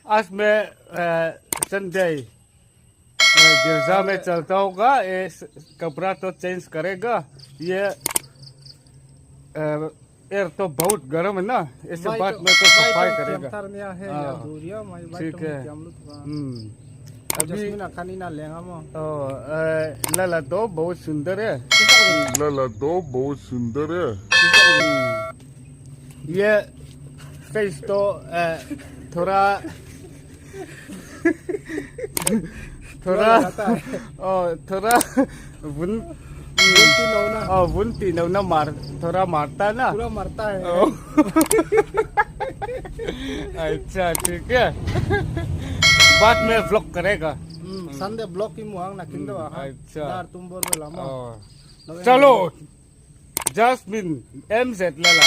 आज मैं संडे गिरजा में चलता होगा, ये कपड़ा तो चेंज करेगा। ये एयर तो बहुत गर्म है ना, इसके बाद में तो सफाई करेगा। ठीक है। अभी लला तो बहुत सुंदर है। ये फेस तो थोड़ा वुनती ना थोड़ा मारता है ना, पूरा मरता है। अच्छा ठीक है, बाद में व्लॉग करेगा। संडे ब्लॉग की मुहांग ना किंदो। अच्छा दार तुम बोल बोला चलो जस्मिन एमजेड लला